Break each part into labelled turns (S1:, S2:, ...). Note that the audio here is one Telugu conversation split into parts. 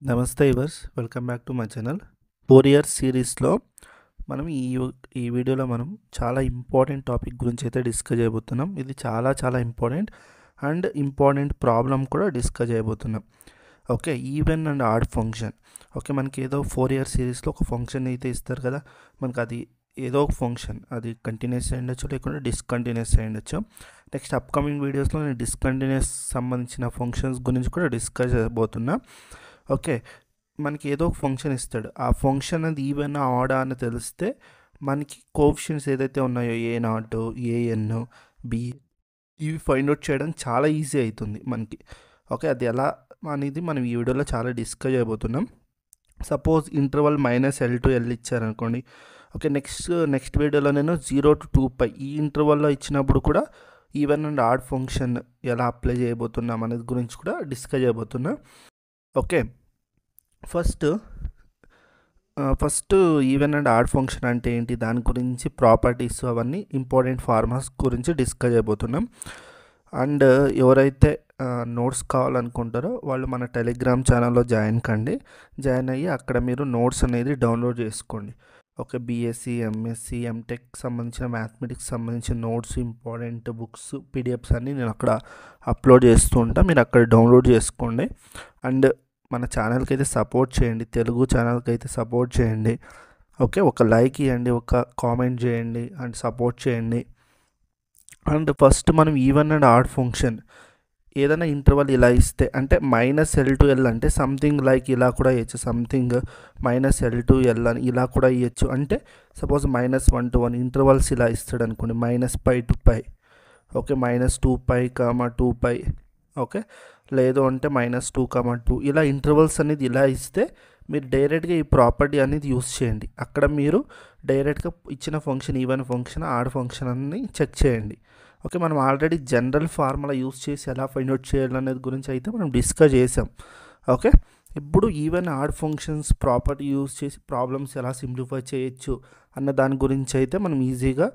S1: నమస్తే yours, welcome back to my channel. 4 years సిరీస్లో మనం ఈ వీడియోలో మనం చాలా ఇంపార్టెంట్ టాపిక్ గురించి అయితే డిస్కస్ చేయబోతున్నాం. ఇది చాలా ఇంపార్టెంట్ ప్రాబ్లం కూడా డిస్కస్ చేయబోతున్నాం. Okay, even and odd function. Okay, మనకి ఏదో 4 ఇయర్స్ సిరీస్లో ఒక ఫంక్షన్ అయితే ఇస్తారు కదా, మనకు అది ఏదో ఒక ఫంక్షన్, అది కంటిన్యూస్ అయి ఉండొచ్చు, లేకుంటే డిస్కంటిన్యూస్ అయి ఉండొచ్చు. నెక్స్ట్ అప్కమింగ్ వీడియోస్లో నేను డిస్కంటిన్యూస్ సంబంధించిన ఫంక్షన్స్ గురించి కూడా డిస్కస్ చేయబోతున్నా. ఓకే, మనకి ఏదో ఒక ఫంక్షన్ ఇస్తాడు. ఆ ఫంక్షన్ అది ఈవెన్ ఆడా అని తెలిస్తే మనకి కోఎఫిషియంట్స్ ఏదైతే ఉన్నాయో A0, AN, B ఇవి ఫైండ్ అవుట్ చేయడం చాలా ఈజీ అవుతుంది మనకి. ఓకే, అది ఎలా అనేది మనం ఈ వీడియోలో చాలా డిస్కస్ చేయబోతున్నాం. Suppose interval -L to L ఇచ్చారనుకోండి. ఓకే, నెక్స్ట్ వీడియోలో నేను 0 to 2π ఈ ఇంటర్వల్లో ఇచ్చినప్పుడు కూడా ఈవెన్ అండ్ ఆడ్ ఫంక్షన్ ఎలా అప్లై చేయబోతున్నాం అనేది గురించి కూడా డిస్కస్ చేయబోతున్నా. Okay, first even and odd function అంటే ఏంటి, దాని గురించి ప్రాపర్టీస్ అవన్నీ ఇంపార్టెంట్ ఫార్ములాస్ గురించి డిస్కస్ చేయబోతున్నాం. అండ్ ఎవరైతే నోట్స్ కావాలనుకుంటారో వాళ్ళు మన టెలిగ్రామ్ ఛానల్లో జాయిన్ అయ్యి అక్కడ మీరు నోట్స్ అనేది డౌన్లోడ్ చేసుకోండి. ఓకే, బీఎస్సీ, ఎంఎస్సీ, ఎంటెక్ సంబంధించిన మ్యాథమెటిక్స్ సంబంధించిన నోట్స్, ఇంపార్టెంట్ బుక్స్, పీడిఎఫ్స్ అన్నీ నేను అక్కడ అప్లోడ్ చేస్తూ ఉంటా. మీరు అక్కడ డౌన్లోడ్ చేసుకోండి. అండ్ మన ఛానల్కి అయితే సపోర్ట్ చేయండి, తెలుగు ఛానల్కి అయితే సపోర్ట్ చేయండి. ఓకే, ఒక లైక్ ఇవ్వండి, ఒక కామెంట్ చేయండి అండ్ సపోర్ట్ చేయండి. అండ్ ఫస్ట్ మనం ఈవెన్ అండ్ ఆడ్ ఫంక్షన్ ఏదైనా ఇంటర్వల్ ఇలా ఇస్తే, అంటే -L to L అంటే సంథింగ్ లైక్ ఇలా కూడా ఇవ్వచ్చు, సంథింగ్ -L to L అని ఇలా కూడా ఇవ్వచ్చు. అంటే సపోజ్ -1 to 1 ఇంటర్వల్స్ ఇలా ఇస్తాడు అనుకోండి, -π to π. ఓకే, -2π, 2π. ఓకే, లేదు అంటే -2, 2 ఇలా ఇంటర్వల్స్ అనేది ఇలా ఇస్తే మీరు డైరెక్ట్గా ఈ ప్రాపర్టీ అనేది యూస్ చేయండి. అక్కడ మీరు డైరెక్ట్గా ఇచ్చిన function even function, add function అని చెక్ చేయండి. ఓకే, మనం ఆల్రెడీ జనరల్ ఫార్ములా యూస్ చేసి ఎలా ఫైండ్ అవుట్ చేయాలనేది గురించి అయితే మనం డిస్కస్ చేసాం. ఓకే, ఇప్పుడు even odd functions property use చేసి ప్రాబ్లమ్స్ ఎలా సింప్లిఫై చేయొచ్చు అన్న దాని గురించి అయితే మనం ఈజీగా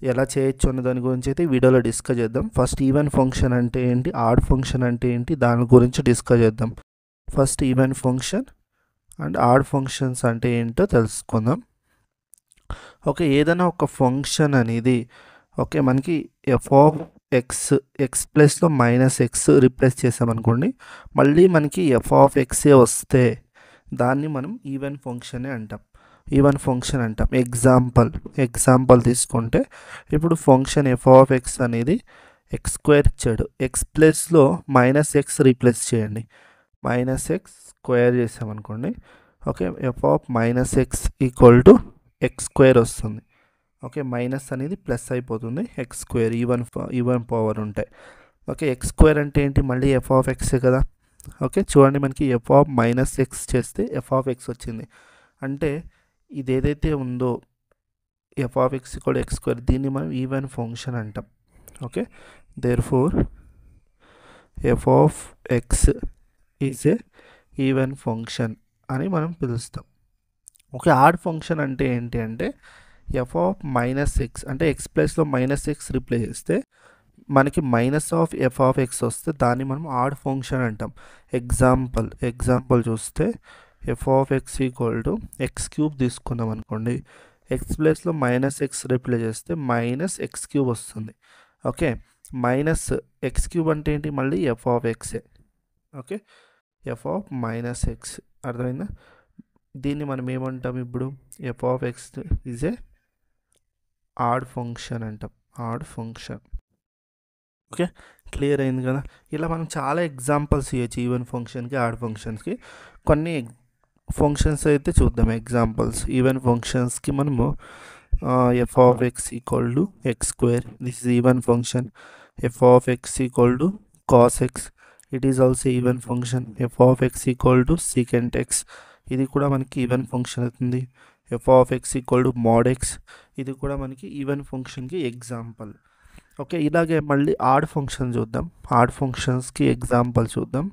S1: ఎలా చేయొచ్చు అన్న దాని గురించి అయితే ఈ వీడియోలో డిస్కస్ చేద్దాం. ఫస్ట్ ఈవెన్ ఫంక్షన్ అంటే ఏంటి, ఆడ్ ఫంక్షన్ అంటే ఏంటి, దాని గురించి డిస్కస్ చేద్దాం. First even function and odd functions అంటే ఏంటో తెలుసుకుందాం. ఓకే, ఏదైనా ఒక ఫంక్షన్ అనేది ఓకే మనకి f(x) ప్లేస్లో -x రీప్లేస్ చేసామనుకోండి, మళ్ళీ మనకి f(x) వస్తే దాన్ని మనం ఈవెన్ ఫంక్షనే అంటాం. ఎగ్జాంపుల్ తీసుకుంటే, ఇప్పుడు ఫంక్షన్ f(x) అనేది x² ఇచ్చాడు. x ప్లేస్లో -x రీప్లేస్ చేయండి, -x² చేసామనుకోండి. ఓకే, f(-x) = x² వస్తుంది. ఓకే, మైనస్ అనేది ప్లస్ అయిపోతుంది, x² ఈవెన్ పవర్ ఉంటాయి. ఓకే, x² అంటే ఏంటి, మళ్ళీ f(x) కదా. ఓకే, చూడండి మనకి f(-x) చేస్తే f(x) వచ్చింది. అంటే ఇది ఏదైతే ఉందో f(x) = x², దీన్ని మనం ఈవెన్ ఫంక్షన్ అంటాం. Okay, therefore f(x) is a even function అని మనం పిలుస్తాం. ఓకే, ఆడ్ ఫంక్షన్ అంటే ఏంటి అంటే f(-x) అంటే x ప్లేస్లో -x రీప్లేస్ చేస్తే మనకి -f(x) వస్తే దాన్ని మనం ఆడ్ ఫంక్షన్ అంటాం. ఎగ్జాంపుల్ చూస్తే f(x) = x³ తీసుకున్నాం అనుకోండి. x ప్లేస్లో -x రీప్లేస్ చేస్తే -x³ వస్తుంది. ఓకే, -x³ అంటే ఏంటి, మళ్ళీ f(x). ఓకే, f(-x) అర్థమైందా. దీన్ని మనం ఏమంటాం, ఇప్పుడు f(x) is a add function అంటాం, ఆడ్ ఫంక్షన్. ఓకే, క్లియర్ అయింది కదా. ఇలా మనం చాలా ఎగ్జాంపుల్స్ ఇవ్వచ్చు ఈవెన్ ఫంక్షన్కి, ఆడ్ ఫంక్షన్స్కి. కొన్ని ఫంక్షన్స్ అయితే చూద్దాం ఎగ్జాంపుల్స్. ఈవెన్ ఫంక్షన్స్కి మనము f(x) = x², this is even function. f(x) = cos x, it is also even function. f(x) = sec(x), ఇది కూడా మనకి ఈవెన్ ఫంక్షన్ అవుతుంది. f(x) = mod x, ఇది కూడా మనకి ఈవెన్ ఫంక్షన్కి ఎగ్జాంపుల్. ఓకే, ఇలాగే మళ్ళీ ఆడ్ ఫంక్షన్ చూద్దాం. ఆడ్ ఫంక్షన్స్కి ఎగ్జాంపుల్ చూద్దాం.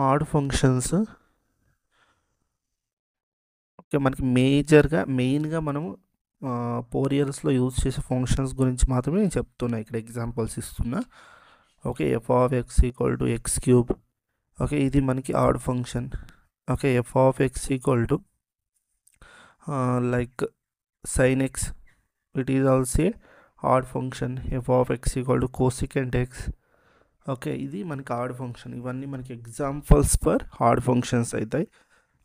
S1: ఆడ్ ఫంక్షన్స్ ఓకే మనకి మెయిన్గా మనము 4 ఇయర్స్లో యూజ్ చేసే ఫంక్షన్స్ గురించి మాత్రమే నేను చెప్తున్నా, ఇక్కడ ఎగ్జాంపుల్స్ ఇస్తున్నా. Okay, f(x) = x³. ఓకే, ఇది మనకి add function. Okay, f of x equal to like sin x, it is also odd function. F of x equal to cosecant x. Okay, ఇది మనకి ఆడ్ ఫంక్షన్. ఇవన్నీ మనకి ఎగ్జాంపుల్స్ ఫర్ ఆడ్ ఫంక్షన్స్ అవుతాయి.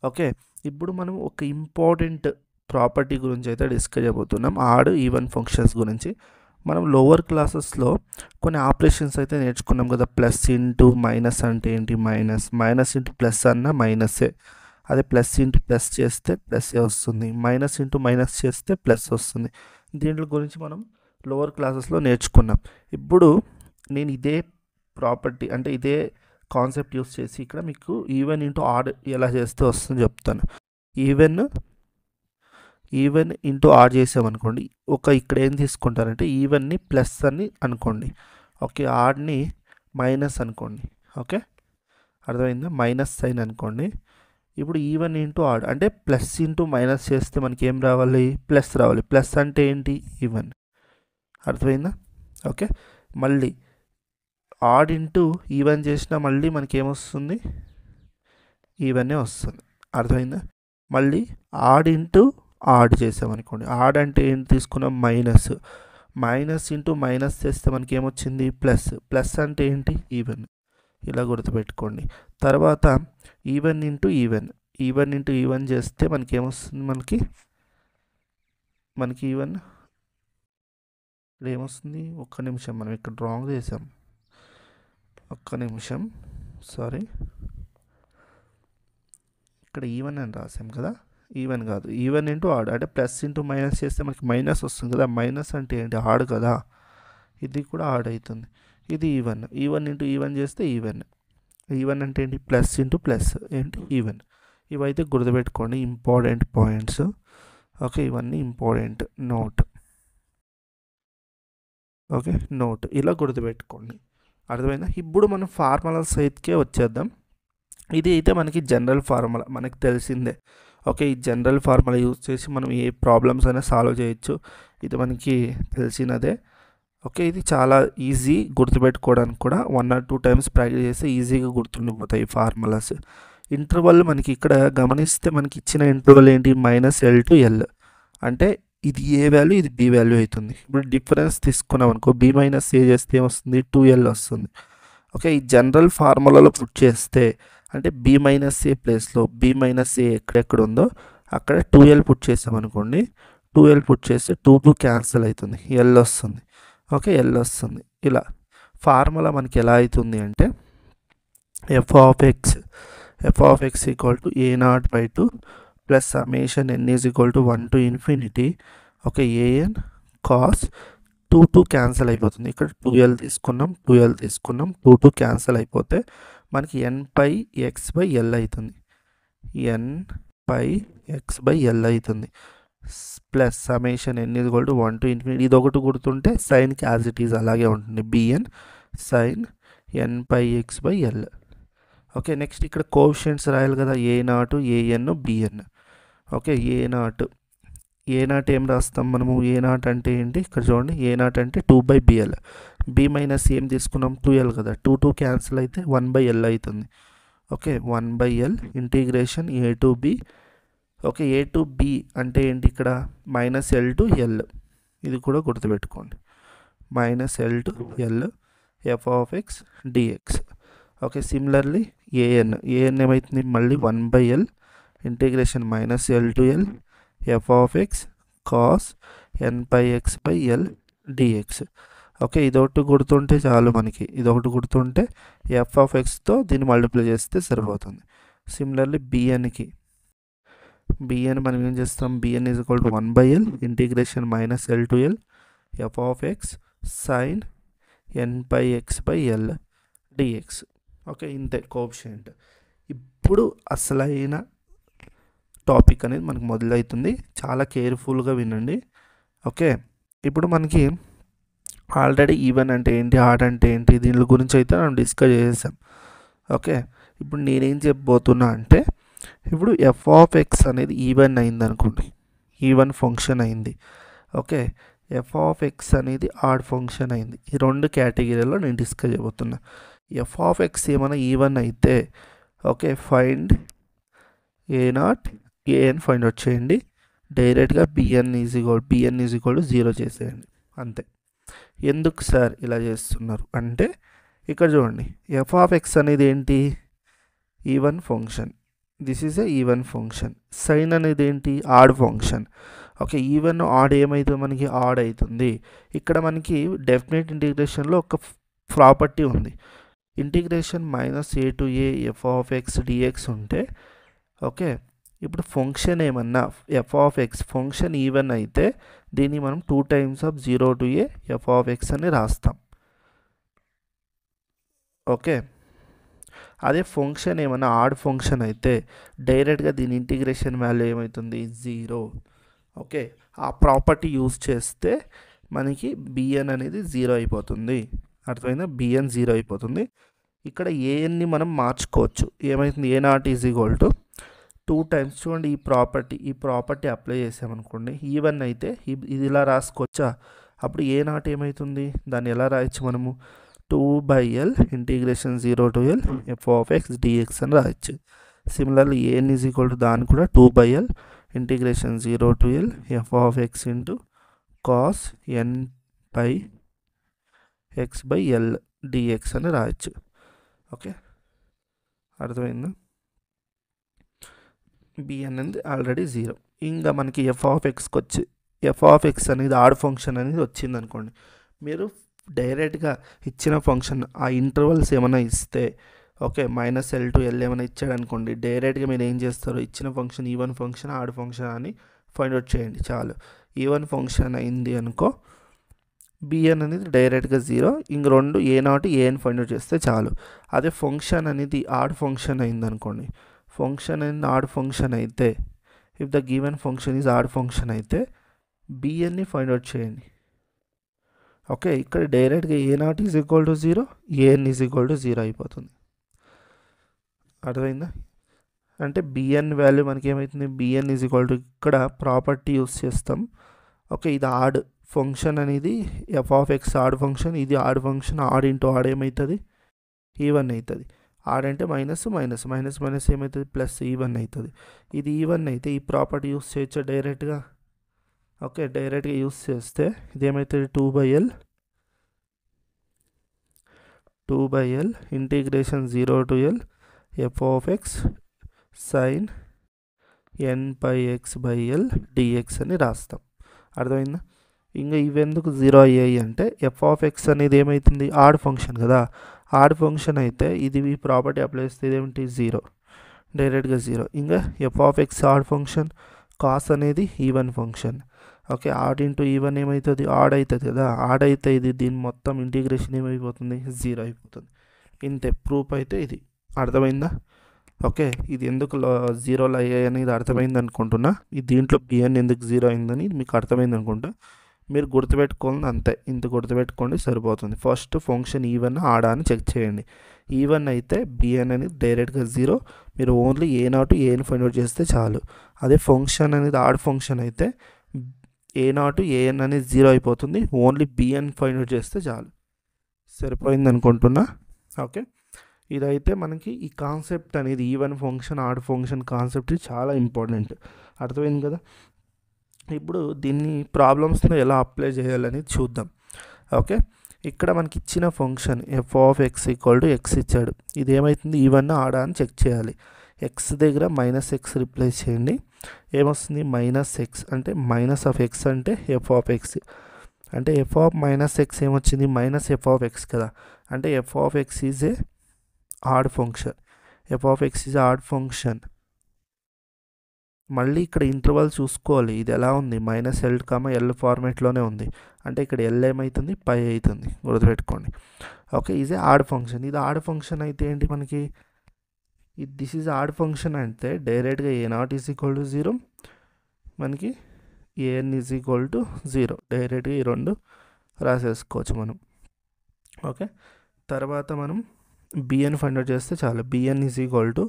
S1: ఓకే, ఇప్పుడు మనం ఒక ఇంపార్టెంట్ ప్రాపర్టీ గురించి అయితే డిస్కస్ చేయబోతున్నాం, ఆడ్ ఈవెన్ ఫంక్షన్స్ గురించి. మనం లోవర్ క్లాసెస్లో కొన్ని ఆపరేషన్స్ అయితే నేర్చుకున్నాం కదా, ప్లస్ ఇంటూ మైనస్ అంటే ఏంటి, మైనస్ ఇంటూ ప్లస్ అన్న మైనసే, అదే ప్లస్ ఇంటూ ప్లస్ చేస్తే ప్లస్ వస్తుంది, మైనస్ ఇంటూ మైనస్ చేస్తే ప్లస్ వస్తుంది. దీంట్లో గురించి మనం లోవర్ క్లాసెస్లో నేర్చుకున్నాం. ఇప్పుడు నేను ఇదే ప్రాపర్టీ అంటే ఇదే కాన్సెప్ట్ యూస్ చేసి ఇక్కడ మీకు ఈవెన్ ఇంటూ ఆడ్ ఎలా చేస్తే వస్తుందో చెప్తాను. ఈవెన్ ఇంటూ ఆడ్ చేసామనుకోండి, ఇక్కడ ఏం తీసుకుంటారంటే ఈవెన్ని ప్లస్ అని అనుకోండి, ఓకే, ఆడ్ని మైనస్ అనుకోండి. ఓకే, అర్థమైందా, మైనస్ సైన్ అనుకోండి. ఇప్పుడు ఈవెన్ ఇంటూ ఆడ్ అంటే ప్లస్ ఇంటూ మైనస్ చేస్తే మనకి ఏం రావాలి, ప్లస్ రావాలి. ప్లస్ అంటే ఏంటి, ఈవెన్. అర్థమైందా? ఓకే, మళ్ళీ ఆడ్ ఇంటూ ఈవెన్ చేసినా మళ్ళీ మనకి ఏమొస్తుంది, ఈవెనే వస్తుంది. అర్థమైందా? మళ్ళీ ఆడ్ ఇంటూ ఆడ్ చేసామనుకోండి, ఆడ్ అంటే ఏంటి తీసుకున్నాం, మైనస్ ఇంటూ మైనస్ చేస్తే మనకి ఏమొచ్చింది, ప్లస్ అంటే ఏంటి, ఈవెన్. ఇలా గుర్తుపెట్టుకోండి. తర్వాత ఈవెన్ ఇంటూ ఈవెన్ చేస్తే మనకి ఏమొస్తుంది, మనకి ఈవెన్ ఏమొస్తుంది, ఒక్క నిమిషం, మనం ఇక్కడ రాంగ్ చేసాం, ఒక్క నిమిషం, సారీ, ఇక్కడ ఈవెన్ అని రాసాం కదా, ఈవెన్ కాదు, ఈవెన్ ఇంటూ ఆడ్ అంటే ప్లస్ ఇంటూ మైనస్ చేస్తే మనకి మైనస్ వస్తుంది కదా, మైనస్ అంటే ఏంటి, ఆడ్ కదా, ఇది కూడా ఆడ్ అవుతుంది. ఇది ఈవెన్ ఇంటూ ఈవెన్ చేస్తే ఈవెన్ అంటే ఏంటి, ప్లస్ ఇంటూ ప్లస్ ఏంటి, ఈవెన్. ఇవైతే గుర్తుపెట్టుకోండి, ఇంపార్టెంట్ పాయింట్స్. ఓకే, ఇవన్నీ ఇంపార్టెంట్, నోట్. ఓకే, నోట్, ఇలా గుర్తుపెట్టుకోండి. అర్థమైందా? ఇప్పుడు మనం ఫార్ములా సైడ్కే వచ్చేద్దాం. ఇది అయితే మనకి జనరల్ ఫార్ములా, మనకి తెలిసిందే. ఓకే, ఈ జనరల్ ఫార్ములా యూజ్ చేసి మనం ఏ ప్రాబ్లమ్స్ అయినా సాల్వ్ చేయొచ్చు, ఇది మనకి తెలిసినదే. ఓకే, ఇది చాలా ఈజీ గుర్తుపెట్టుకోవడానికి కూడా, 1 or 2 times ప్రాక్టీస్ చేస్తే ఈజీగా గుర్తుండిపోతాయి ఈ ఫార్ములాస్. ఇంటర్వల్ మనకి ఇక్కడ గమనిస్తే మనకి ఇచ్చిన ఇంటర్వల్ ఏంటి, -L to L, అంటే ఇది ఏ వాల్యూ, ఇది బి వాల్యూ అవుతుంది. ఇప్పుడు డిఫరెన్స్ తీసుకున్నాం అనుకో, B - A చేస్తే ఏమొస్తుంది, 2L వస్తుంది. ఓకే, ఈ జనరల్ ఫార్ములాలో పుట్ చేస్తే అంటే B - A ప్లేస్లో B - A ఎక్కడెక్కడ ఉందో అక్కడ 2L పుట్ చేసామనుకోండి, 2L పుట్ చేస్తే 2 క్యాన్సిల్ అవుతుంది, L వస్తుంది. ఓకే, L వస్తుంది. ఇలా ఫార్ములా మనకి ఎలా అవుతుంది అంటే f of x equal to a0/2 plus summation n is equal to 1 to infinity. Okay, an cos 2 cancel అయిపోతుంది. ఇక్కడ 2L తీసుకున్నాం, 2 క్యాన్సిల్ అయిపోతే మనకి n/x/L అవుతుంది, n/x/L అవుతుంది. Plus summation n is equal to 1 to infinity. ఇది ఒకటి గుర్తుంటే సైన్కి యాజ్ ఇట్ ఈజ్ అలాగే ఉంటుంది, bn sin n/x/L. Okay, next ఇక్కడ కోఎఫిషియంట్స్ రాయాలి కదా, a0, an, bn. Okay, a0 ఏం రాస్తాం మనము, a0 అంటే ఏంటి, ఇక్కడ చూడండి, a0 అంటే 2/bl. b - ఏం తీసుకున్నాం, 2L కదా, 2 క్యాన్సిల్ అయితే 1/L అవుతుంది. Okay, 1/L integration a to b. Okay, a to b అంటే ఏంటి, ఇక్కడ -L to L, ఇది కూడా గుర్తుపెట్టుకోండి, -L to L f of x dx. Okay, similarly an ఏమవుతుంది, మళ్ళీ 1/L integration -L to L f of x cos n/x/L dx. Okay, ఇదొకటి గుర్తుంటే చాలు మనకి, ఇదొకటి గుర్తుంటే f of xతో దీన్ని మల్టిప్లై చేస్తే సరిపోతుంది. సిమిలర్లీ bn మనం ఏం చేస్తాం, bn is equal to 1/L integration -L to L f of x sin n/x/L dx. Okay, ఇంతే కోఎఫిషియంట్. ఇప్పుడు అసలైన టాపిక్ అనేది మనకు మొదలవుతుంది, చాలా కేర్ఫుల్గా వినండి. ఓకే, ఇప్పుడు మనకి ఆల్రెడీ ఈవెన్ అంటే ఏంటి, ఆడ్ అంటే ఏంటి, దీని గురించి అయితే మనం డిస్కస్ చేసాం. ఓకే, ఇప్పుడు నేనేం చెప్పబోతున్నా అంటే, ఇప్పుడు ఎఫ్ ఆఫ్ ఎక్స్ అనేది ఈవెన్ అయింది అనుకోండి, ఈవెన్ ఫంక్షన్ అయింది. ఓకే, ఎఫ్ ఆఫ్ ఎక్స్ అనేది ఆడ్ ఫంక్షన్ అయింది. ఈ రెండు కేటగిరీలో నేను డిస్కస్ చేయబోతున్నా. ఎఫ్ ఆఫ్ ఎక్స్ ఏమైనా ఈవెన్ అయితే okay find a naught a n find out చేయండి, డైరెక్ట్గా బిఎన్ ఈజ్ ఈక్వల్ టు 0 చేసేయండి అంతే. ఎందుకు సార్ ఇలా చేస్తున్నారు అంటే ఇక్కడ చూడండి, ఎఫ్ ఆఫ్ ఎక్స్ అనేది ఏంటి, even function, this is a even function. Sine అనేది ఏంటి, odd function. Okay, even odd ఏమవుతుంది మనకి, ఆడ్ అవుతుంది. ఇక్కడ మనకి డెఫినెట్ ఇంటిగ్రేషన్లో ఒక ప్రాపర్టీ ఉంది, integration -a to a f of x d x ఉంటే ఓకే, ఇప్పుడు ఫంక్షన్ ఏమన్నా f of x function even అయితే దీన్ని మనం 2 times of 0 to a f of x అని రాస్తాం. ఓకే, అదే ఫంక్షన్ ఏమన్నా ఆడ్ ఫంక్షన్ అయితే డైరెక్ట్గా దీని ఇంటిగ్రేషన్ వాల్యూ ఏమవుతుంది, 0. ఓకే, ఆ ప్రాపర్టీ యూజ్ చేస్తే మనకి బిఎన్ అనేది 0 అయిపోతుంది. అర్థమైందా, బిఎన్ 0 అయిపోతుంది. ఇక్కడ ఏఎన్ని మనం మార్చుకోవచ్చు, ఏమవుతుంది, A naught is equal to 2 times చూడండి ఈ ప్రాపర్టీ అప్లై చేసామనుకోండి, ఈవెన్ అయితే ఇది ఇలా రాసుకోవచ్చా, అప్పుడు ఏ నాట్ ఏమవుతుంది, దాన్ని ఎలా రాయొచ్చు మనము, 2/l integration 0 to l f of x d x అని రాయొచ్చు. Similarly a n is equal to దాన్ని కూడా 2/l integration 0 to l f of x into cos n by x by l d x అని రాయొచ్చు. ఓకే, అర్థమైందా, బిఎన్ అనేది ఆల్రెడీ 0. ఇంకా మనకి ఎఫ్ ఆఫ్ ఎక్స్కి వచ్చి ఎఫ్ ఆఫ్ ఎక్స్ అనేది ఆడ్ ఫంక్షన్ అనేది వచ్చింది అనుకోండి, మీరు డైరెక్ట్గా ఇచ్చిన ఫంక్షన్ ఆ ఇంటర్వల్స్ ఏమైనా ఇస్తే ఓకే -l to l ఏమైనా ఇచ్చాడు అనుకోండి, డైరెక్ట్గా మీరు ఏం చేస్తారు, ఇచ్చిన function even function add function అని ఫైండ్ అవుట్ చేయండి చాలు. ఈవెన్ ఫంక్షన్ అయింది అనుకో, బిఎన్ అనేది డైరెక్ట్గా 0, ఇంక 2 ఏ నాట్ ఏఎన్ ఫైండ్ అవుట్ చేస్తే చాలు. అదే ఫంక్షన్ అనేది ఆడ్ ఫంక్షన్ అయింది అనుకోండి, ఫంక్షన్ అనేది ఆడ్ ఫంక్షన్ అయితే if the given function is odd function అయితే బిఎన్ని ఫైండ్ అవుట్ చేయండి. ఓకే, ఇక్కడ డైరెక్ట్గా A naught is equal to 0, A N is equal to 0 అయిపోతుంది. అర్థమైందా, అంటే బిఎన్ వాల్యూ మనకి ఏమవుతుంది, బిఎన్ ఈజ్ ఈక్వల్ టు ఇక్కడ ప్రాపర్టీ యూస్ చేస్తాం. ఓకే, ఇది ఆడ్ ఫంక్షన్ అనేది F of X odd function, ఇది odd function, odd into odd ఏమవుతుంది, ఈవెన్ అవుతుంది. ఆడ్ అంటే మైనస్ మైనస్ మైనస్ మైనస్ ఏమవుతుంది, ప్లస్ ఈవెన్ అవుతుంది. ఇది ఈవెన్ అయితే ఈ ప్రాపర్టీ యూస్ చేయొచ్చు డైరెక్ట్గా. ఓకే, డైరెక్ట్గా యూస్ చేస్తే ఇదేమవుతుంది, 2/l integration 0 to l f of x sine n pi x by l d x అని రాస్తాం. అర్థమైందా, ఇంకా ఇవెందుకు 0 అయ్యాయి అంటే ఎఫ్ ఆఫ్ ఎక్స్ అనేది ఏమవుతుంది, ఆడ్ ఫంక్షన్ కదా, ఆడ్ ఫంక్షన్ అయితే ఇది ఈ ప్రాపర్టీ అప్లై చేస్తే ఇదేమిటి, 0, డైరెక్ట్గా 0. ఇంకా F of X odd function, cos అనేది even function. Okay, odd into even ఏమవుతుంది, ఆడ్ అవుతుంది కదా, ఆడ్ అయితే ఇది దీని మొత్తం ఇంటిగ్రేషన్ ఏమైపోతుంది, 0 అయిపోతుంది. ఇంతే ప్రూఫ్ అయితే ఇది. అర్థమైందా, ఓకే, ఇది ఎందుకు 0 అయ్యాయి అనేది అర్థమైంది అనుకుంటున్నా. ఈ దీంట్లో బిఎన్ ఎందుకు 0 అయిందని మీకు అర్థమైంది అనుకుంటా. మీరు గుర్తుపెట్టుకోండి అంతే, ఇంత గుర్తుపెట్టుకోండి సరిపోతుంది. ఫస్ట్ ఫంక్షన్ ఈవెన్ ఆడా అని చెక్ చేయండి, ఈవెన్ అయితే బిఎన్ అనేది డైరెక్ట్గా 0, మీరు only a naught a n find out చేస్తే చాలు. అదే ఫంక్షన్ అనేది ఆడ్ ఫంక్షన్ అయితే ఏ నాట్ ఏఎన్ అనేది 0 అయిపోతుంది, ఓన్లీ బిఎన్ ఫైండ్ అవుట్ చేస్తే చాలు. సరిపోయింది అనుకుంటున్నా. ఓకే, ఇదైతే మనకి ఈ కాన్సెప్ట్ అనేది even function add function concept చాలా ఇంపార్టెంట్. అర్థమైంది కదా, ఇప్పుడు దీన్ని ప్రాబ్లమ్స్లో ఎలా అప్లై చేయాలని చూద్దాం. ఓకే, ఇక్కడ మనకి ఇచ్చిన function f of x equal to X ఇచ్చాడు, ఇది ఏమవుతుంది, ఈవెన్ ఆడా అని చెక్ చేయాలి. ఎక్స్ దగ్గర -x రిప్లేస్ చేయండి, ఏమొస్తుంది, -x అంటే మైనస్ ఆఫ్ ఎక్స్ అంటే ఎఫ్ ఆఫ్ ఎక్స్, అంటే ఎఫ్ ఆఫ్ -x ఏమొచ్చింది, -f ఆఫ్ ఎక్స్ కదా, అంటే f of x is A add function, f of x is odd function. మళ్ళీ ఇక్కడ ఇంటర్వల్ చూసుకోవాలి, ఇది ఎలా ఉంది, -l, l ఫార్మేట్లోనే ఉంది, అంటే ఇక్కడ l ఏమవుతుంది, π అవుతుంది, గుర్తుపెట్టుకోండి. Okay, is a add function, ఇది ఆడ్ ఫంక్షన్ అయితే ఏంటి మనకి, దిస్ ఈజ్ ఆడ్ ఫంక్షన్ అంటే డైరెక్ట్గా A naught is equal to 0, మనకి ఏఎన్ ఈజ్ ఈక్వల్ టు 0, డైరెక్ట్గా ఈ రెండు రాసేసుకోవచ్చు మనం. ఓకే, తర్వాత మనం బిఎన్ ఫైండ్ అవుట్ చేస్తే చాలు, b n is equal to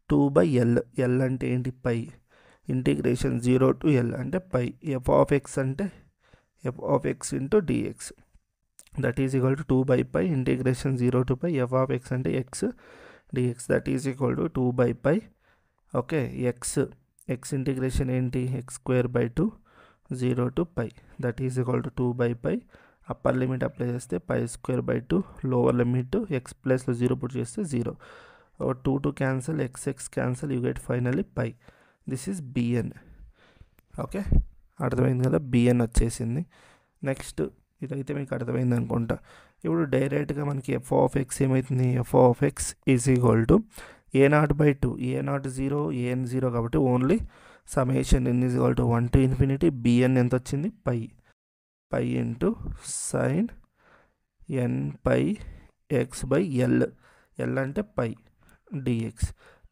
S1: 2/l, l అంటే ఏంటి, π, ఇంటిగ్రేషన్ 0 to l అంటే π, ఎఫ్ ఆఫ్ ఎక్స్ అంటే f of x into dx. That is equal to 2 by pi integration 0 to pi f of x అంటే x dx that is equal to 2 by pi okay x integration ఏంటి x square by 2 0 to pi that is equal to 2 by pi upper limit apply చేస్తే pi square by 2 lower limit x ప్లస్లో 0 పుట్ చేస్తే 0 2 to cancel x cancel you get finally pi this is b n okay అర్థమైంది కదా బిఎన్ వచ్చేసింది నెక్స్ట్ ఇదైతే మీకు అర్థమైంది అనుకుంటా ఇప్పుడు డైరెక్ట్గా మనకి ఎఫ్ ఆఫ్ ఎక్స్ ఏమవుతుంది f of x is equal to a0/2 a0 0 an 0 కాబట్టి only summation n is equal to 1 to infinity b n ఎంత వచ్చింది pi into sine n pi x by l అంటే పై డిఎక్స్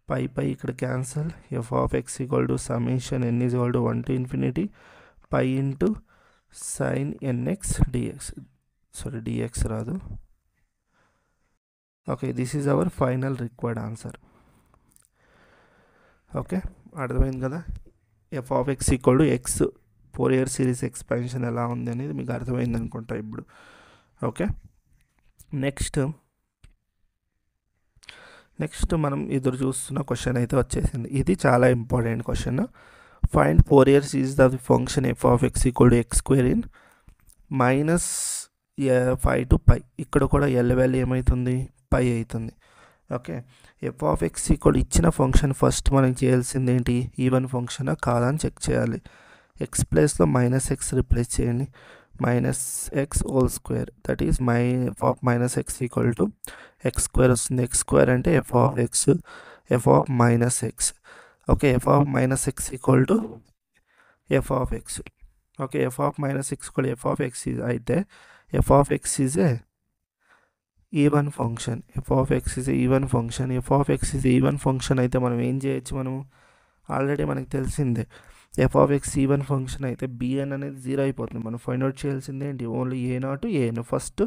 S1: పై ఇక్కడ cancel f of x equal to summation n is equal to 1 to infinity pi into sine n x d x sorry d x రాదు okay this is our final required answer okay అర్థమైంది కదా F of x equal to X Fourier series expansion ఎలా ఉంది అనేది మీకు అర్థమైంది అనుకుంటా ఇప్పుడు ఓకే నెక్స్ట్ మనం ఎదురు చూస్తున్న క్వశ్చన్ అయితే వచ్చేసింది ఇది చాలా important question find Fourier series of the function f of x equal to x square in -5 to పై ఇక్కడ కూడా ఎల్ వాల్యూ ఏమవుతుంది పై అవుతుంది okay f of x equal ఇచ్చిన ఫంక్షన్ ఫస్ట్ మనకి చేయాల్సింది ఏంటి ఈవెన్ ఫంక్షనా కాదని చెక్ చేయాలి ఎక్స్ ప్లేస్లో -x రిప్లేస్ చేయండి -x whole square that is f of -x equal to x square వస్తుంది ఎక్స్ స్క్వేర్ అంటే f of x f of -x okay f of -x equal to f of x okay f of -x equal f of x అయితే f of x is a even function f of x is even function f of x is even function అయితే మనం ఏం చేయొచ్చు మనము ఆల్రెడీ మనకు తెలిసిందే f of x even function అయితే బిఎన్ అనేది 0 అయిపోతుంది మనం ఫైండ్ అవుట్ చేయాల్సింది ఏంటి only a0 an first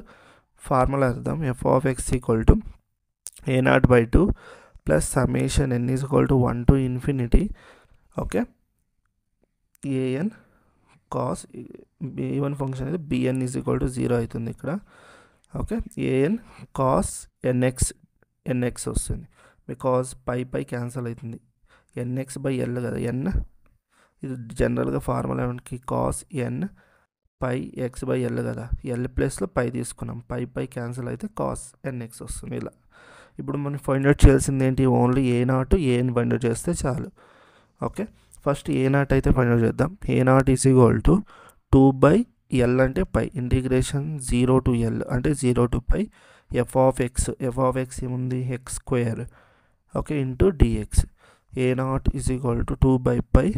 S1: formula అర్థం f of x equal to a0/2 plus summation n is equal to 1 to infinity okay an cos even function అయితే బిఎన్ ఈజ్ ఈక్వల్ టు 0 అవుతుంది ఇక్కడ ఓకే an కాస్ nx వస్తుంది బికాజ్ పై క్యాన్సల్ అవుతుంది nx/l కదా n ఇది జనరల్గా ఫార్ములా మనకి కాస్ n పై x/l కదా ఎల్ ప్లస్లో పై తీసుకున్నాం పై క్యాన్సల్ అయితే కాస్ nx వస్తుంది ఇలా ఇప్పుడు మనం ఫైండ్ అవుట్ చేయాల్సింది ఏంటి only a0 an find out చేస్తే చాలు ఓకే ఫస్ట్ a0 అయితే ఫైండ్ అవుట్ చేద్దాం a0 is equal to 2/l అంటే పై ఇంటిగ్రేషన్ 0 to l అంటే 0 to pi f of x ఏముంది x square okay into dx a0 is equal to 2 pi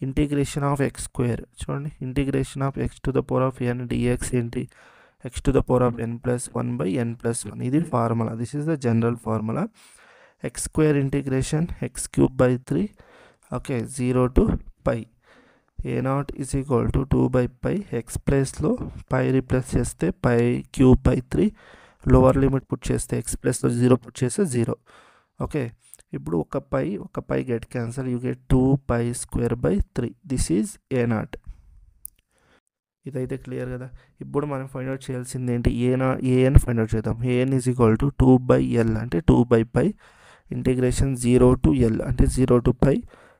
S1: integration of x square చూడండి integration of x to the power of n dx ఏంటి x to the power of n+1/n+1 ఇది formula this is the general formula x square integration x³ 3 okay 0 to pi a0 is equal to 2 x ప్లేస్లో పై రీప్లేస్ చేస్తే π³ 3 లోవర్ లిమిట్ పుట్ చేస్తే ఎక్స్ ప్లేస్లో 0 పుట్ చేస్తే 0 ఓకే ఇప్పుడు ఒక pi get cancel you get 2π² 3 this is a0 ఇదైతే క్లియర్ కదా ఇప్పుడు మనం ఫైండ్ అవుట్ చేయాల్సింది ఏంటి an ఫైండ్ అవుట్ చేద్దాం an is equal to 2/l అంటే 2 ఇంటిగ్రేషన్ 0 to l అంటే 0 to pi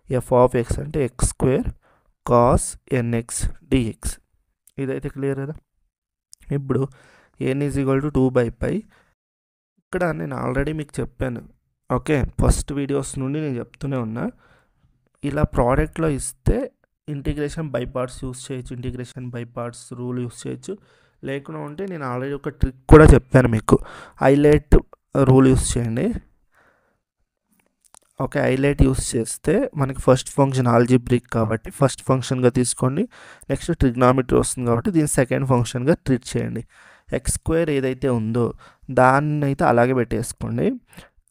S1: f of x అంటే x square cos nx dx ఇదైతే క్లియర్ కదా ఇప్పుడు an ఈజ్ ఈక్వల్ టు 2 ఇక్కడ నేను ఆల్రెడీ మీకు చెప్పాను ఓకే ఫస్ట్ వీడియోస్ నుండి నేను చెప్తూనే ఉన్నా ఇలా ప్రోడక్ట్లో ఇస్తే ఇంటిగ్రేషన్ బై పార్ట్స్ యూస్ చేయొచ్చు integration by parts rule use చేయొచ్చు లేకుండా ఉంటే నేను ఆల్రెడీ ఒక ట్రిక్ కూడా చెప్పాను మీకు హైలైట్ రూల్ యూస్ చేయండి ఓకే హైలైట్ యూస్ చేస్తే మనకి ఫస్ట్ ఫంక్షన్ ఆల్జిబ్రిక్ కాబట్టి ఫస్ట్ ఫంక్షన్గా తీసుకోండి నెక్స్ట్ ట్రిగ్నామెట్రీ వస్తుంది కాబట్టి దీన్ని సెకండ్ ఫంక్షన్గా ట్రీట్ చేయండి ఎక్స్ స్క్వేర్ ఏదైతే ఉందో దాన్ని అయితే అలాగే పెట్టేసుకోండి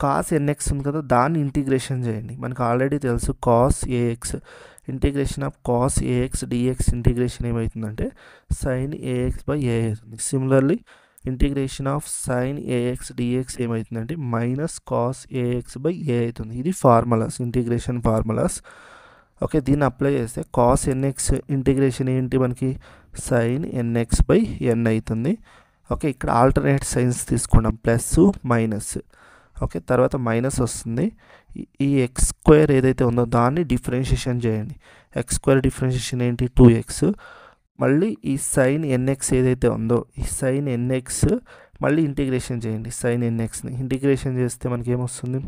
S1: కాస్ nx ఉంది కదా దాన్ని ఇంటిగ్రేషన్ చేయండి మనకు ఆల్రెడీ తెలుసు cos ax integration of cos ax dx integration ఏమవుతుందంటే సైన్ ax/a అవుతుంది similarly integration of sine ax dx ఏమవుతుందంటే మైనస్ కాస్ ax/a అవుతుంది ఇది ఫార్ములాస్ ఇంటిగ్రేషన్ ఫార్ములాస్ ఓకే దీన్ని అప్లై చేస్తే కాస్ nx ఇంటిగ్రేషన్ ఏంటి మనకి సైన్ nx/n అవుతుంది ఓకే, ఇక్కడ ఆల్టర్నేట్ సైన్స్ తీసుకున్నాం, ప్లస్ మైనస్. ఓకే, తర్వాత మైనస్ వస్తుంది. ఈ ఎక్స్ స్క్వేర్ ఏదైతే ఉందో దాన్ని డిఫరెన్షియేషన్ చేయండి. ఎక్స్ స్క్వేర్ డిఫరెన్షియేషన్ ఏంటి, 2x. మళ్ళీ ఈ సైన్ ఎన్ఎక్స్ ఏదైతే ఉందో ఈ సైన్ ఎన్ఎక్స్ మళ్ళీ ఇంటిగ్రేషన్ చేయండి. సైన్ ఎన్ఎక్స్ని ఇంటిగ్రేషన్ చేస్తే మనకి ఏమొస్తుంది,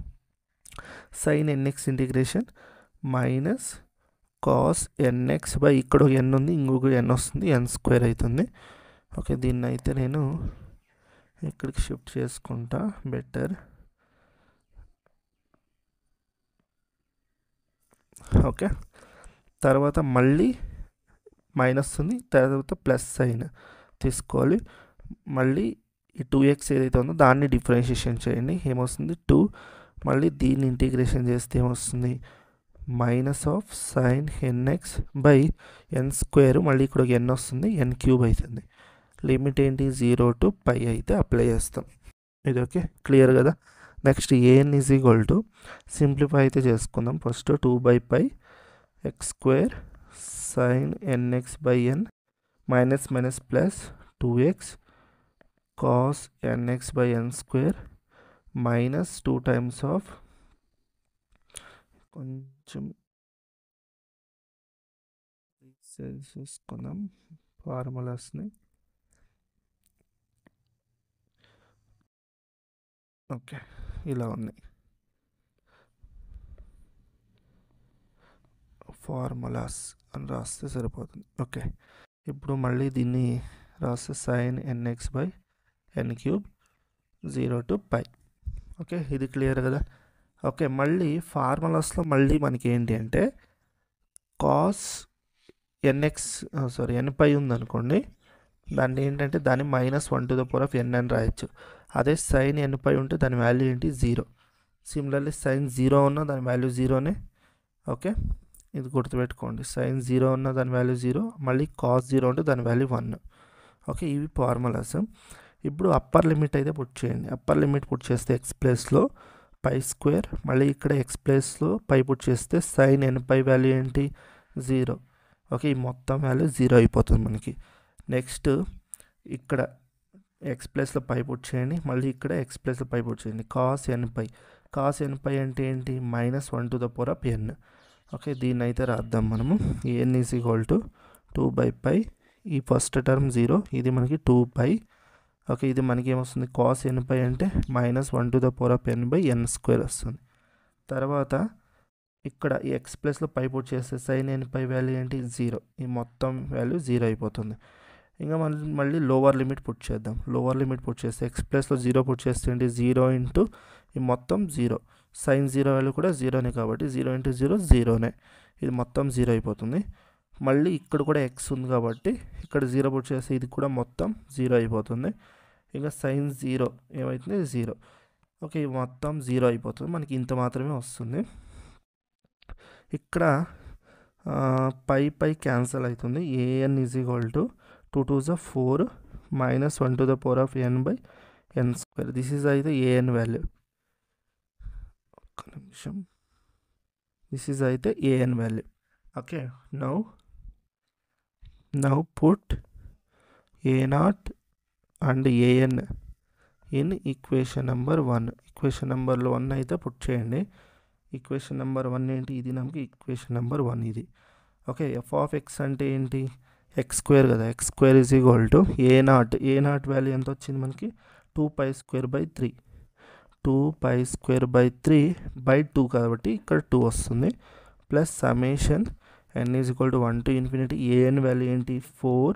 S1: sine n x integration minus cos NX by ఇక్కడ ఒక ఎన్ ఉంది, ఇంకొక ఎన్ వస్తుంది, ఎన్ స్క్వేర్ అవుతుంది. ఓకే, దీన్ని అయితే నేను ఇక్కడికి షిఫ్ట్ చేసుకుంటా బెటర్. ఓకే, తర్వాత మళ్ళీ మైనస్ ఉంది, తర్వాత ప్లస్ సైన్ తీసుకోవాలి. మళ్ళీ ఈ 2x ఏదైతే ఉందో దాన్ని డిఫరెన్షియేషన్ చేయండి, ఏమొస్తుంది 2. మళ్ళీ దీన్ని ఇంటిగ్రేషన్ చేస్తే ఏమొస్తుంది, minus of sine NX by n square. మళ్ళీ ఇక్కడ ఒక ఎన్ వస్తుంది, ఎన్ క్యూబ్ అవుతుంది. లిమిట్ ఏంటి, 0 to π అయితే అప్లై చేస్తాం. ఇది ఓకే, క్లియర్ కదా. Next an is equal to simplify అయితే చేసుకుందాం. First 2/π x square sine NX by n minus minus plus 2x cos NX by n square minus 2 times of కొంచెం చేసుకుందాం ఫార్ములాస్ని. ఓకే, ఇలా ఉన్నాయి ఫార్ములాస్ అని రాస్తే సరిపోతుంది. ఓకే, ఇప్పుడు మళ్ళీ దీన్ని రాస్తే sine NX by n cube 0 to π. Okay, ఇది క్లియర్ కదా. ఓకే, మళ్ళీ ఫార్ములాస్లో మళ్ళీ మనకి ఏంటి అంటే కాస్ ఎన్ఎక్స్ ఎన్పై ఉందనుకోండి, దాన్ని ఏంటంటే దాన్ని -1 to the power of n అని రాయొచ్చు. అదే సైన్ ఎన్పై ఉంటే దాని వాల్యూ ఏంటి, 0. సిమిలర్లీ సైన్ 0 ఉన్న దాని వాల్యూ 0నే. ఓకే, ఇది గుర్తుపెట్టుకోండి, సైన్ 0 ఉన్న దాని వాల్యూ 0, మళ్ళీ కాస్ 0 ఉంటే దాని వాల్యూ 1. ఓకే, ఇవి ఫార్ములాస్. ఇప్పుడు అప్పర్ లిమిట్ అయితే పుట్ చేయండి. అప్పర్ లిమిట్ పుట్ చేస్తే ఎక్స్ ప్లేస్లో పై స్క్వేర్, మళ్ళీ ఇక్కడ ఎక్స్ ప్లేస్లో పై పుట్ చేస్తే సైన్ ఎన్పై వాల్యూ ఏంటి, 0. ఓకే, ఈ మొత్తం వాల్యూ 0 అయిపోతుంది మనకి. నెక్స్ట్ ఇక్కడ ఎక్స్ ప్లస్లో పై పుట్ చేయండి, మళ్ళీ ఇక్కడ ఎక్స్ ప్లస్లో పై పుట్ చేయండి. కాస్ ఎన్పై, కాస్ ఎన్పై అంటే ఏంటి, -1 to the power of n. Okay, దీన్ని అయితే రాద్దాం మనము. n ఈజ్ ఈక్వల్ టు 2/π, ఈ ఫస్ట్ టర్మ్ 0, ఇది మనకి 2π. ఓకే, ఇది మనకి ఏమొస్తుంది, కాస్ ఎన్పై అంటే -1 to the power of n by n square వస్తుంది. తర్వాత ఇక్కడ ఈ ఎక్స్ ప్లస్లో పై పుట్ చేస్తే సైన్ ఎన్పై వాల్యూ ఏంటి, 0. ఈ మొత్తం వాల్యూ 0 అయిపోతుంది. ఇంకా మళ్ళీ లోవర్ లిమిట్ పుట్ చేద్దాం. లోవర్ లిమిట్ పుట్ చేస్తే ఎక్స్ ప్లస్లో 0 పుట్ చేస్తే ఏంటి, 0 ఇంటూ ఈ మొత్తం 0, సైన్ 0 వాల్యూ కూడా 0నే కాబట్టి 0 ఇంటూ 0 0నే, ఇది మొత్తం 0 అయిపోతుంది. మళ్ళీ ఇక్కడ కూడా ఎక్స్ ఉంది కాబట్టి ఇక్కడ 0 పుట్ చేస్తే ఇది కూడా మొత్తం 0 అయిపోతుంది. ఇంకా సైన్ 0 ఏమవుతుంది, 0. ఓకే, ఇది మొత్తం 0 అయిపోతుంది. మనకి ఇంత మాత్రమే వస్తుంది. ఇక్కడ పై క్యాన్సల్ అవుతుంది. A n is equal to 2 2s 4 -1 to the power of n by n square. This is అయితే ఏఎన్ వాల్యూ. ఒక్క నిమిషం, దిస్ ఈజ్ అయితే a n value. Okay, now put a0 and a n in equation number 1. Equation నెంబర్లో 1 అయితే పుట్ చేయండి. ఈక్వేషన్ నెంబర్ 1 ఏంటి, ఇది మనకి ఈక్వేషన్ నెంబర్ 1 ఇది. ఓకే, ఎఫ్ ఆఫ్ ఎక్స్ అంటే ఏంటి, ఎక్స్ స్క్వేర్ కదా, x square is equal to ఏ0 వాల్యూ ఎంత వచ్చింది మనకి, 2π²/3. 2π²/3/2 కాబట్టి ఇక్కడ 2 వస్తుంది. Plus summation n is equal to 1 to ∞. An value ఏంటి, 4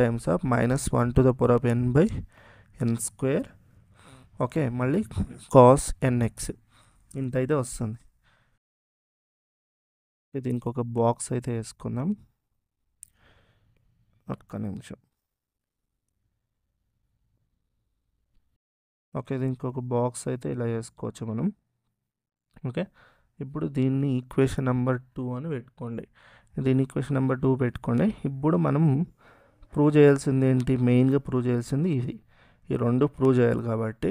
S1: times of -1 to the power of n by n square. Okay, మళ్ళీ కాస్ ఎన్ఎక్స్ ఇంత అయితే వస్తుంది. ఇది ఇంకొక బాక్స్ అయితే వేసుకుందాం. ఒక్క నిమిషం. ఓకే, ఇది ఇంకొక బాక్స్ అయితే ఇలా వేసుకోవచ్చు మనం. ఓకే, ఇప్పుడు దీన్ని ఈక్వేషన్ నెంబర్ 2 అని పెట్టుకోండి. దీన్ని ఈక్వేషన్ నెంబర్ 2 పెట్టుకోండి. ఇప్పుడు మనం ప్రూవ్ చేయాల్సింది ఏంటి, మెయిన్గా ప్రూవ్ చేయాల్సింది ఇది. ఈ రెండు ప్రూవ్ చేయాలి కాబట్టి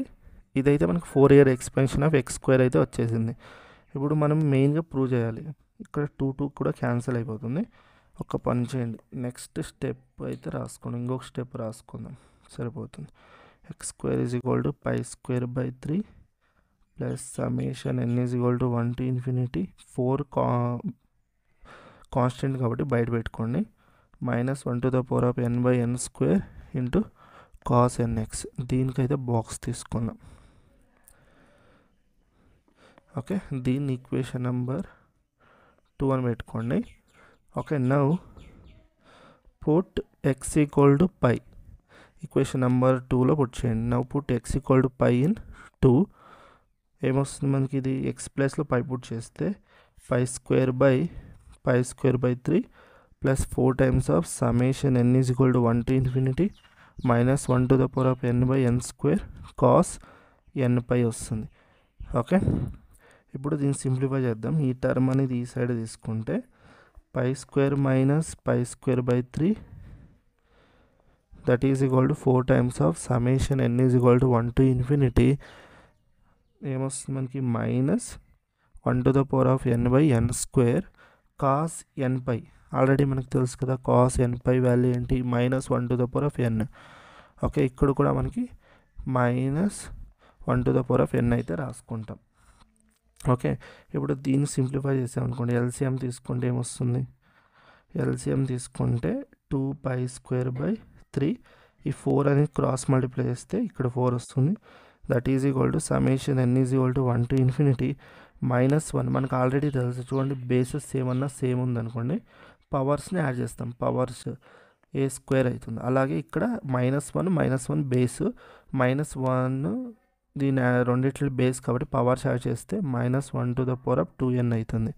S1: ఇదైతే మనకు 4 ఎక్స్పెన్షన్ ఆఫ్ ఎక్స్ స్క్వేర్ అయితే వచ్చేసింది. ఇప్పుడు మనం మెయిన్గా ప్రూవ్ చేయాలి. ఇక్కడ 2 కూడా క్యాన్సిల్ అయిపోతుంది. ఒక పని చేయండి, నెక్స్ట్ స్టెప్ అయితే రాసుకోండి, ఇంకొక స్టెప్ రాసుకుందాం. సరిపోతుంది. X square is equal to pi square by 3 plus summation n is equal to 1 to infinity 4 constant కాబట్టి బయట పెట్టుకోండి, minus 1 to the power of n by n square into cos nx. దీనికైతే బాక్స్ తీసుకున్నాం. ఓకే, దీన్ని ఈక్వేషన్ నెంబర్ 2 అని పెట్టుకోండి. Okay, now put x equal to pi equation number 2లో పుట్ చేయండి. Now put x equal to pi in 2. ఏమొస్తుంది మనకి? ఇది ఎక్స్ ప్లస్లో పై పుట్ చేస్తే pi square by 3 plus 4 times of summation n is equal to 1 to infinity minus 1 to the power of n by n square cos n pi వస్తుంది. ఓకే, ఇప్పుడు దీన్ని సింప్లిఫై చేద్దాం. ఈ టర్మ్ అనేది ఈ సైడ్ తీసుకుంటే pi square minus pi square by 3 that is equal to 4 times of summation n is equal to 1 to infinity ఏమొస్తుంది మనకి? Minus 1 to the power of n by n square cos n pi. Already మనకు తెలుసు కదా కాస్ n పై వాల్యూ ఏంటి? Minus 1 to the power of n. Okay, ఇక్కడ కూడా మనకి minus 1 to the power of n అయితే రాసుకుంటాం. ఓకే, ఇప్పుడు దీన్ని సింప్లిఫై చేసామనుకోండి, ఎల్సిఎం తీసుకుంటే ఏమొస్తుంది? ఎల్సిఎం తీసుకుంటే 2 పై స్క్వేర్ బై 3, ఈ 4 అనేది క్రాస్ మల్టిప్లై చేస్తే ఇక్కడ 4 వస్తుంది. That is equal to summation n is equal to 1 to infinity minus 1. మనకు ఆల్రెడీ తెలుసు చూడండి, బేసెస్ ఏమన్నా సేమ్ ఉందనుకోండి పవర్స్ని యాడ్ చేస్తాం, పవర్స్ ఏ స్క్వేర్ అవుతుంది. అలాగే ఇక్కడ -1 బేస్, -1 దీని రెండిట్ల బేస్ కాబట్టి పవర్స్ యాడ్ చేస్తే -1 to the power of 2n అవుతుంది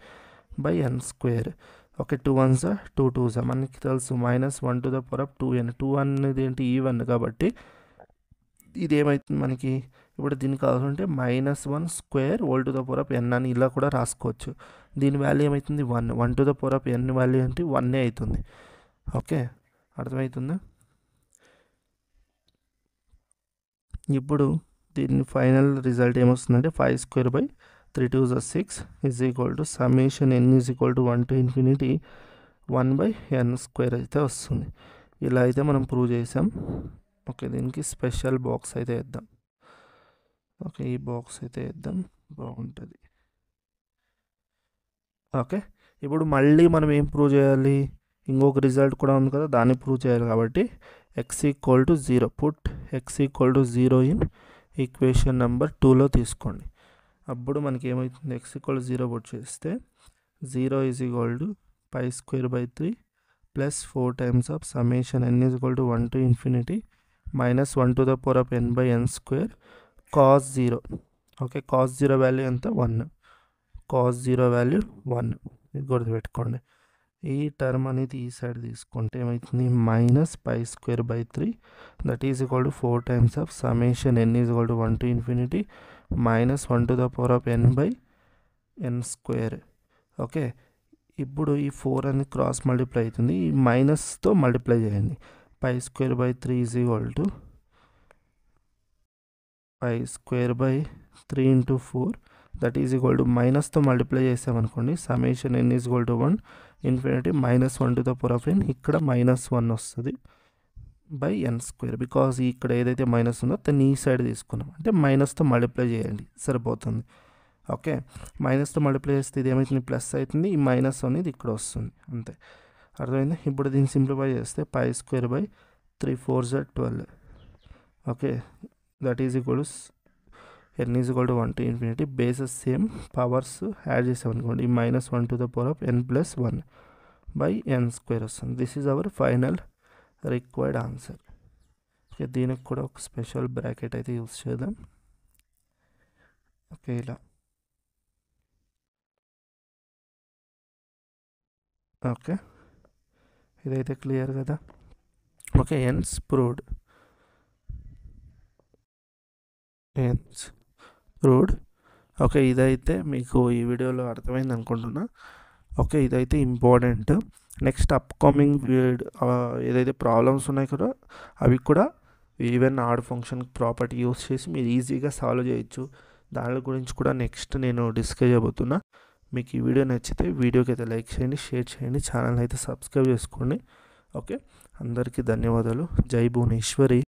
S1: by n square. Okay, 2 1s 2 2s మనకి తెలుసు -1 to the power of 2n. 2 అనేది ఏంటి? ఈవెన్ కాబట్టి ఇది ఏమవుతుంది మనకి? ఇప్పుడు దీనికి కావాలంటే -1 square whole to the power of n అని ఇలా కూడా రాసుకోవచ్చు. దీని వాల్యూ ఏమవుతుంది? 1 to the power of n value అంటే 1 అవుతుంది. ఓకే, అర్థమవుతుందా? ఇప్పుడు దీని ఫైనల్ రిజల్ట్ ఏమొస్తుందంటే 5 square by 3 2s 6 is equal to summation n is equal to 1 to infinity 1 by n square అయితే వస్తుంది. ఇలా అయితే మనం ప్రూవ్ చేసాం. ఓకే, దీనికి స్పెషల్ బాక్స్ అయితే వేద్దాం. ఓకే, ఈ బాక్స్ అయితే వేద్దాం, బాగుంటుంది. ఓకే, ఇప్పుడు మళ్ళీ మనం ఏం ప్రూవ్ చేయాలి? ఇంకొక రిజల్ట్ కూడా ఉంది కదా, దాన్ని ప్రూవ్ చేయాలి. కాబట్టి x equal to 0, put x equal to 0 in equation number 2లో తీసుకోండి. అప్పుడు మనకి ఏమవుతుంది? x ఈక్వల్ టు 0 పుట్ చేస్తే 0 is equal to pi square by 3 plus 4 times of summation n is equal to 1 to infinity minus 1 to the power of n by n square cos 0. Okay, cos 0 value ఎంత? 1. కాస్ 0 వాల్యూ 1, ఇది గుర్తుపెట్టుకోండి. ఈ టర్మ్ అనేది ఈ సైడ్ తీసుకుంటే ఏమవుతుంది? Minus pi square by 3 that is equal to 4 times of summation n is equal to 1 to infinity minus 1 to the power of n by n square. Okay, ఇప్పుడు ఈ 4 అనేది క్రాస్ మల్టిప్లై అవుతుంది, ఈ మైనస్తో మల్టిప్లై చేయండి. Pi square by 3 is equal to pi square by 3 into 4 that is equal to మైనస్తో మల్టిప్లై చేసామనుకోండి summation n is equal to 1 infinity -1 to the power of n, ఇక్కడ -1 వస్తుంది బై n స్క్వేర్. బికాజ్ ఇక్కడ ఏదైతే మైనస్ ఉందో దాన్ని ఈ సైడ్ తీసుకున్నాం, అంటే మైనస్తో మల్టిప్లై చేయండి సరిపోతుంది. ఓకే, మైనస్తో మల్టిప్లై చేస్తే ఇది ఏమవుతుంది? ప్లస్ అవుతుంది, ఈ మైనస్ అనేది ఇక్కడ వస్తుంది, అంతే. అర్థమైంది? ఇప్పుడు దీన్ని సింప్లిఫై చేస్తే pi square by 3 4s 12. Okay, that is equal to n is equal to 1 to infinity, bases same, powers add చేసామనుకోండి -1 to the power of n plus 1 by n square వస్తుంది. This is our final required answer. Okay, దీనికి కూడా ఒక స్పెషల్ బ్రాకెట్ అయితే యూస్ చేద్దాం. ఓకే, ఇలా. ఓకే, ఇదైతే క్లియర్ కదా? Okay, hence proved. ఓకే, ఇదైతే మీకు ఈ వీడియోలో అర్థమైంది అనుకుంటున్నా. ఓకే, ఇదైతే ఇంపార్టెంట్. నెక్స్ట్ అప్కమింగ్ ఏదైతే ప్రాబ్లమ్స్ ఉన్నాయి కదా అవి కూడా even odd function property use చేసి మీరు ఈజీగా సాల్వ్ చేయొచ్చు. దాని గురించి కూడా నెక్స్ట్ నేను డిస్కస్ చేయబోతున్నా. మీకు ఈ వీడియో నచ్చితే వీడియోకి అయితే లైక్ చేయండి, షేర్ చేయండి, ఛానల్ అయితే సబ్స్క్రైబ్ చేసుకోండి. ఓకే, అందరికీ ధన్యవాదాలు. జై భువనేశ్వరి.